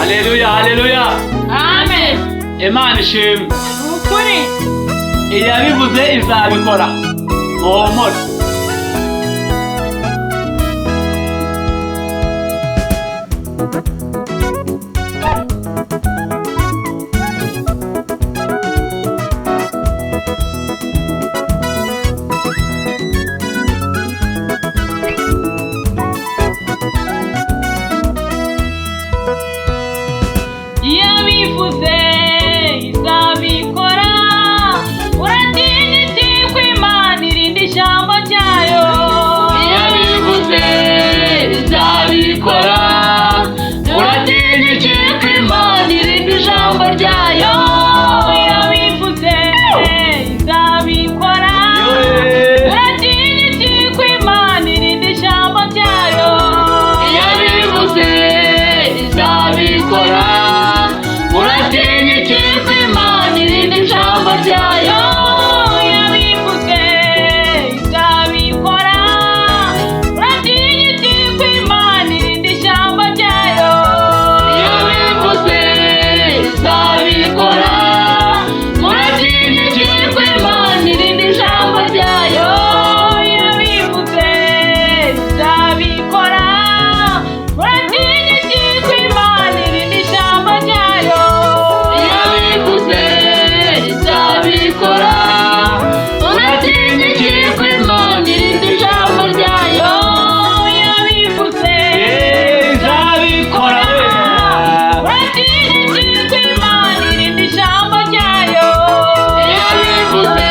Haleluya, haleluya. Amen. Imana ishimwe. Ukuri. Iyabivuze izabikora. Muhumure. Yabivuze izabikora. Uratinya iki ko Imana irinda ijambo ryayo? Yabivuze izabikora. Uratinya iki ko Imana irinda ijambo ryayo? Yabivuze izabikora. Uratinya iki ko Imana irinda ijambo ryayo? Yabivuze izabikora. Uratinya iki ko Imana irinda ijambo ryayo? Yabivuze izabikora. Uratinya iki ko Imana irinda ijambo ryayo? Yabivuze izabikora. Uratinya iki ko Imana irinda ijambo ryayo? Yabivuze izabikora. Uratinya iki ko Imana irinda ijambo ryayo? Yabivuze izabikora. Uratinya iki ko Imana irinda ijambo ryayo? Yabivuze izabikora. uratinya iki ko Imana irinda ijambo ryayo? Yabivuze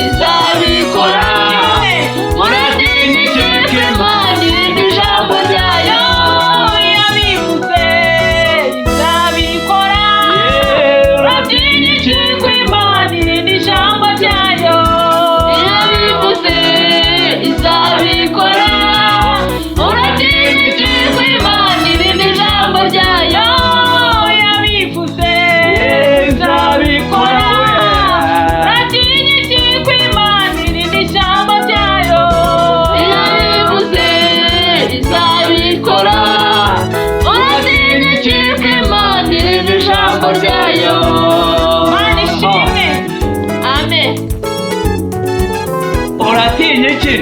izabikora. Uratinya iki ko Imana irinda ijambo ryayo? Yabivuze izabikora. Uratinya iki ko Imana irinda ijambo ryayo? Yabivuze izabikora. Uratinya iki ko Imana irinda ijambo ryayo? Yabivuze izabikora. Uratinya iki ko Imana irinda ijambo ryayo? Yabivuze izabikora. Uratinya iki ko Imana irinda ijambo ryayo? Mana ishimwe. Amen. Uratinya iki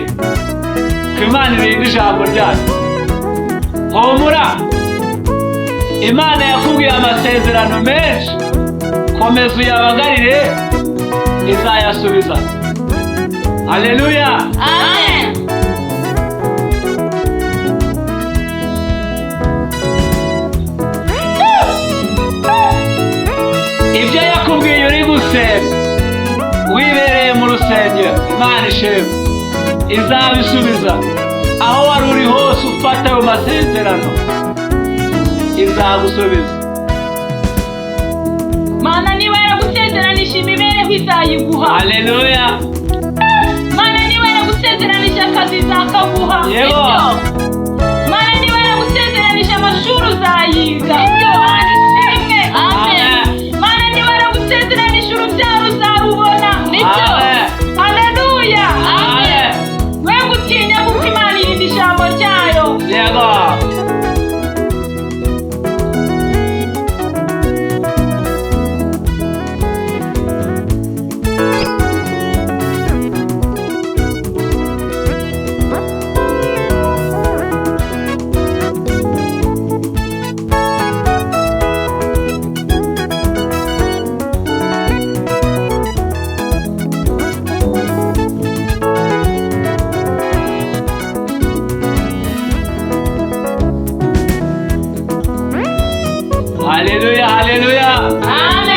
ko Imana irinda ijambo ryayo? Humura, Imana yakubwiye amasezerano menshi. Komeza uyabagarire, izayasubiza. Haleluya. Amen. Ibyo yakubwiye uri gusenga wibereye mu rusengero, Imana ishimwe izabisubiza. Aho wari uri hose ufata ayo masezerano, izagusubiza. Mana niba yaragusezeranisha imibereho izayiguha. Haleluya. Mana niba yaragusezeranisha akazi izakaguha. Yego. Ibyo. Mana niba yaragusezeranisha amashuri uzayiga. Ibyo. Mana ishimwe. Amen. Mana niba yaragusezeranisha urubyaro uzarubona. Nibyo. Amen. Haleluya. Amen. We gutinya kuko Imana irinda ijambo ryayo. Yego. Haleluya, haleluya. Amen.